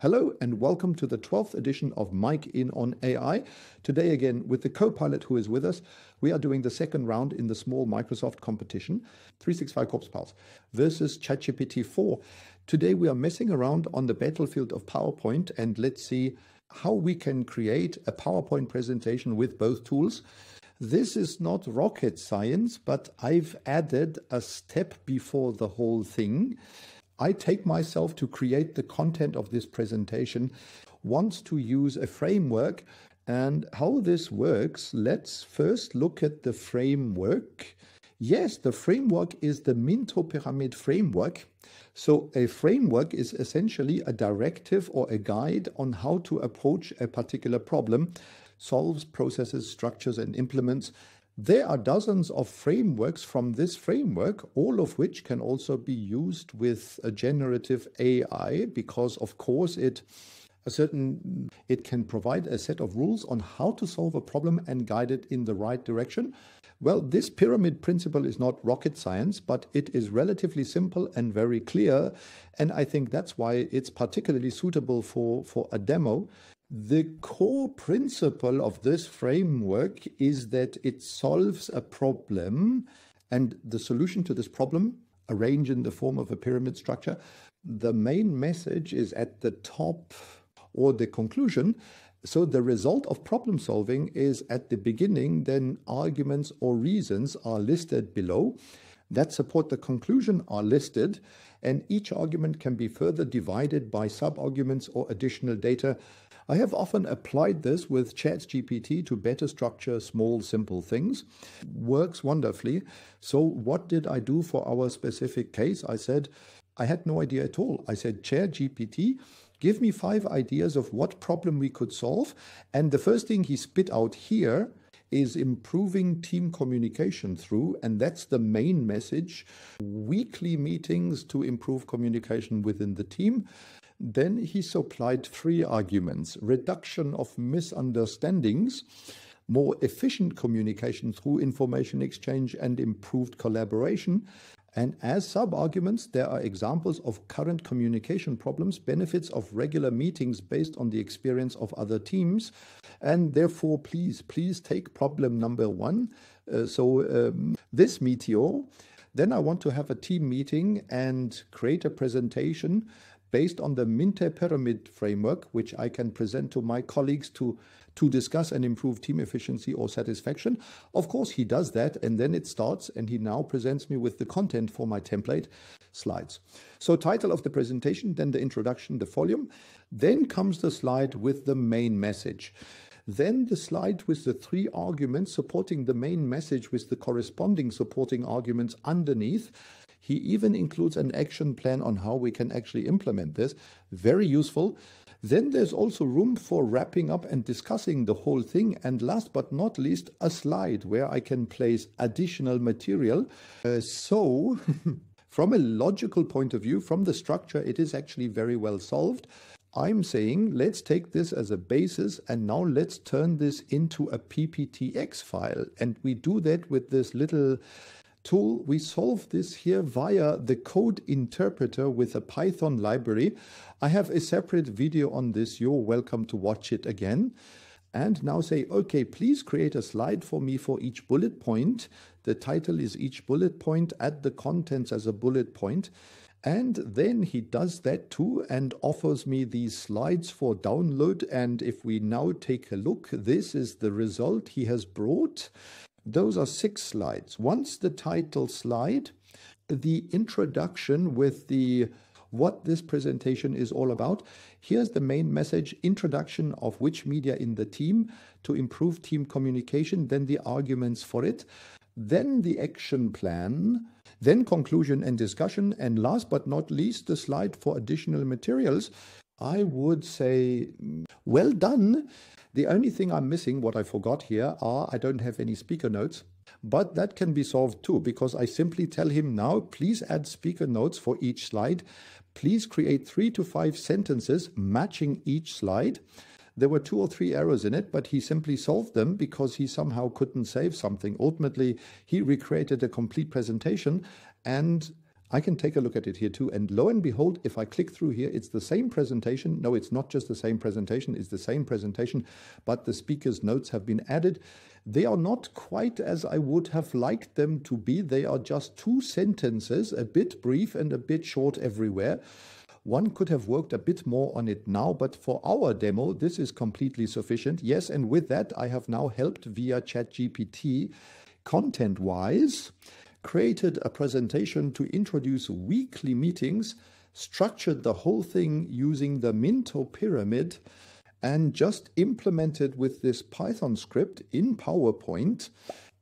Hello and welcome to the 12th edition of Mike in on AI. Today again with the CoPilot who is with us. We are doing the second round in the small Microsoft competition, 365 CoPilot versus ChatGPT 4. Today we are messing around on the battlefield of PowerPoint and let's see how we can create a PowerPoint presentation with both tools. This is not rocket science, but I've added a step before the whole thing. I take myself to create the content of this presentation, wants to use a framework, and how this works. Let's first look at the framework. Yes, the framework is the Minto pyramid framework. So a framework is essentially a directive or a guide on how to approach a particular problem, solves, processes, structures, and implements. There are dozens of frameworks from this framework, all of which can also be used with a generative AI because, of course, it can provide a set of rules on how to solve a problem and guide it in the right direction. Well, this pyramid principle is not rocket science, but it is relatively simple and very clear. And I think that's why it's particularly suitable for a demo. The core principle of this framework is that it solves a problem, and the solution to this problem, arranged in the form of a pyramid structure, the main message is at the top or the conclusion. So the result of problem solving is at the beginning, then arguments or reasons are listed below that support the conclusion are listed, and each argument can be further divided by sub-arguments or additional data. I have often applied this with ChatGPT to better structure small, simple things. Works wonderfully. So what did I do for our specific case? I said, I had no idea at all. I said, ChatGPT, give me 5 ideas of what problem we could solve. And the first thing he spit out here is improving team communication through, and that's the main message, weekly meetings to improve communication within the team. Then he supplied 3 arguments: reduction of misunderstandings, more efficient communication through information exchange, and improved collaboration. And as sub-arguments, there are examples of current communication problems, benefits of regular meetings based on the experience of other teams. And therefore, please take problem number 1. This meteor. Then I want to have a team meeting and create a presentation based on the Minto pyramid framework, which I can present to my colleagues to discuss and improve team efficiency or satisfaction. Of course, he does that, and then it starts, and he now presents me with the content for my template slides. So title of the presentation, then the introduction, the volume. Then comes the slide with the main message. Then the slide with the 3 arguments supporting the main message with the corresponding supporting arguments underneath. He even includes an action plan on how we can actually implement this. Very useful. Then there's also room for wrapping up and discussing the whole thing. And last but not least, a slide where I can place additional material. So from a logical point of view, from the structure, it is actually very well solved. I'm saying let's take this as a basis and now let's turn this into a pptx file. And we do that with this little tool. We solve this here via the code interpreter with a Python library. I have a separate video on this. You're welcome to watch it again. And now say, okay, please create a slide for me for each bullet point. The title is each bullet point, add the contents as a bullet point. And then he does that too and offers me these slides for download. And if we now take a look, this is the result he has brought. Those are 6 slides. Once the title slide, the introduction with what this presentation is all about. Here's the main message: introduction of which media in the team to improve team communication, then the arguments for it, then the action plan, then conclusion and discussion, and last but not least, the slide for additional materials. I would say, well done. The only thing I'm missing, what I forgot here, I don't have any speaker notes, but that can be solved too, because I simply tell him now, please add speaker notes for each slide. Please create 3 to 5 sentences matching each slide. There were 2 or 3 errors in it, but he simply solved them because he somehow couldn't save something. Ultimately, he recreated a complete presentation, and I can take a look at it here too. And lo and behold, if I click through here, it's the same presentation. No, it's not just the same presentation. It's the same presentation, but the speaker's notes have been added. They are not quite as I would have liked them to be. They are just 2 sentences, a bit brief and a bit short everywhere. One could have worked a bit more on it now, but for our demo, this is completely sufficient. Yes, and with that, I have now helped via ChatGPT, content-wise, created a presentation to introduce weekly meetings, structured the whole thing using the Minto pyramid, and just implemented with this Python script in PowerPoint.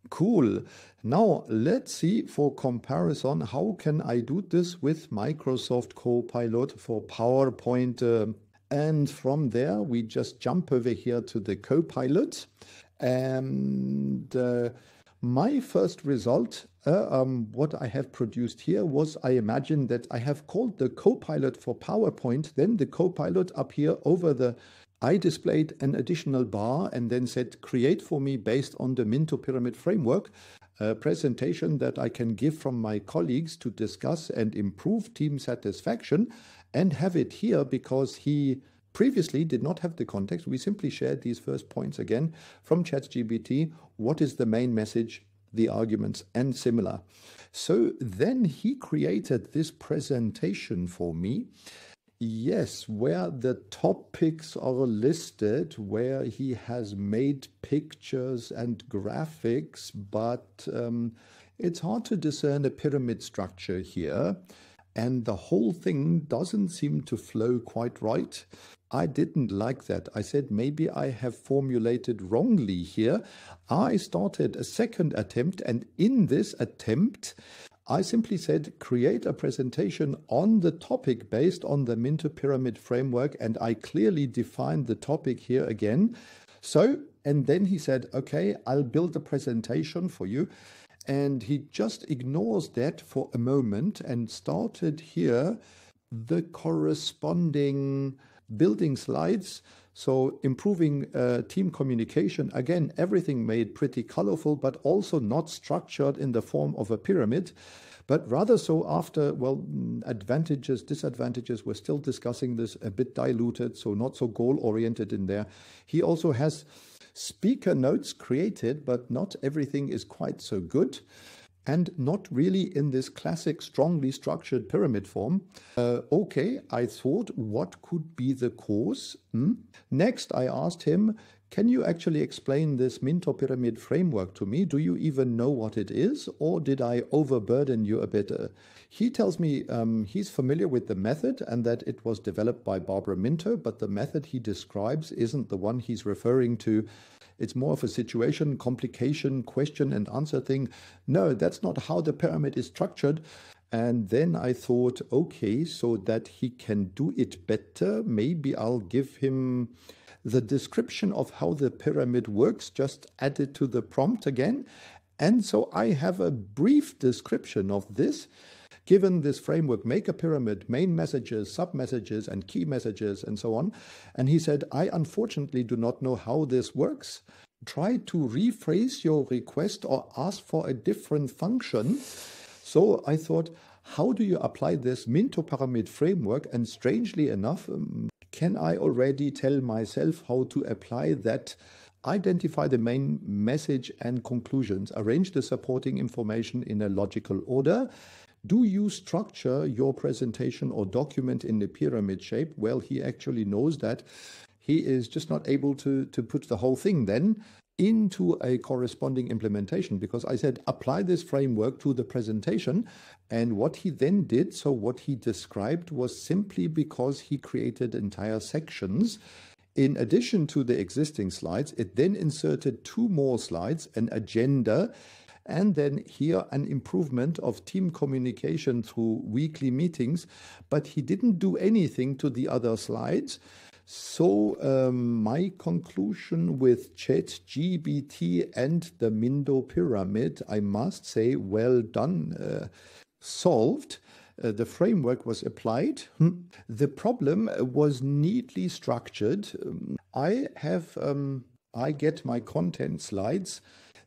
Cool. Now let's see for comparison, how can I do this with Microsoft CoPilot for PowerPoint? And from there, we just jump over here to the CoPilot. And my first result, what I have produced here was, I imagine that I have called the CoPilot for PowerPoint, then the CoPilot up here over the I displayed an additional bar and then said, create for me based on the Minto pyramid framework, a presentation that I can give from my colleagues to discuss and improve team satisfaction, and have it here because he previously did not have the context. We simply shared these first points again from ChatGPT. What is the main message, the arguments, and similar. So then he created this presentation for me. Yes, where the topics are listed, where he has made pictures and graphics, but it's hard to discern a pyramid structure here, and the whole thing doesn't seem to flow quite right. I didn't like that. I said, maybe I have formulated wrongly here. I started a second attempt, and in this attempt, I simply said, create a presentation on the topic based on the Minto pyramid framework, and I clearly defined the topic here again. So, and then he said, okay, I'll build a presentation for you. And he just ignores that for a moment and started here the corresponding building slides. So improving team communication, again, everything made pretty colorful, but also not structured in the form of a pyramid, but rather so after, well, advantages, disadvantages, we're still discussing this, a bit diluted, so not so goal-oriented in there. He also has speaker notes created, but not everything is quite so good. And not really in this classic, strongly structured pyramid form. Okay, I thought, what could be the cause? Next, I asked him, can you actually explain this Minto pyramid framework to me? Do you even know what it is? Or did I overburden you a bit? He tells me he's familiar with the method and that it was developed by Barbara Minto, but the method he describes isn't the one he's referring to. It's more of a situation, complication, question and answer thing. No, that's not how the pyramid is structured. And then I thought, okay, so that he can do it better, maybe I'll give him the description of how the pyramid works, just add it to the prompt again. And so I have a brief description of this. Given this framework, make a pyramid, main messages, sub-messages, and key messages, and so on. And he said, I unfortunately do not know how this works. Try to rephrase your request or ask for a different function. So I thought, how do you apply this Minto pyramid framework? And strangely enough, can I already tell myself how to apply that? Identify the main message and conclusions. Arrange the supporting information in a logical order. Do you structure your presentation or document in the pyramid shape? Well, he actually knows that. He is just not able to put the whole thing then into a corresponding implementation, because I said, apply this framework to the presentation. And what he then did, so what he described was simply because he created entire sections. In addition to the existing slides, it then inserted 2 more slides, an agenda, and then here an improvement of team communication through weekly meetings, but he didn't do anything to the other slides. So my conclusion with ChatGPT and the Minto pyramid, I must say, well done, solved. The framework was applied. The problem was neatly structured. I get my content slides.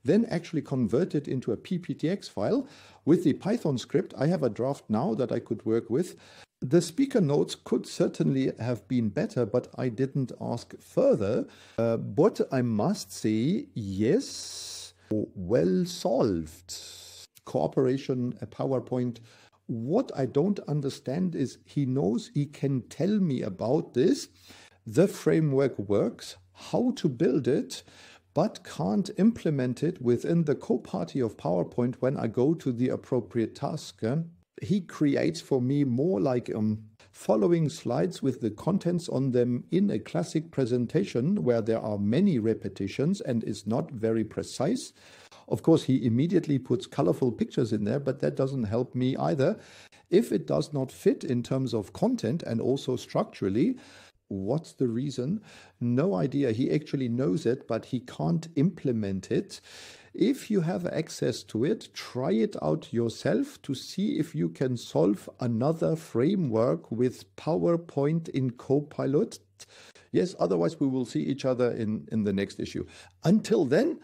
then actually convert it into a pptx file. With the Python script, I have a draft now that I could work with. The speaker notes could certainly have been better, but I didn't ask further. But I must say, yes, well solved. Cooperation, a PowerPoint. What I don't understand is he knows he can tell me about this. The framework works, how to build it, but can't implement it within the co-party of PowerPoint when I go to the appropriate task. He creates for me more like following slides with the contents on them in a classic presentation where there are many repetitions and is not very precise. Of course, he immediately puts colorful pictures in there, but that doesn't help me either. If it does not fit in terms of content and also structurally, what's the reason? No idea. He actually knows it, but he can't implement it. If you have access to it, try it out yourself to see if you can solve another framework with PowerPoint in CoPilot. Yes, otherwise we will see each other in the next issue. Until then,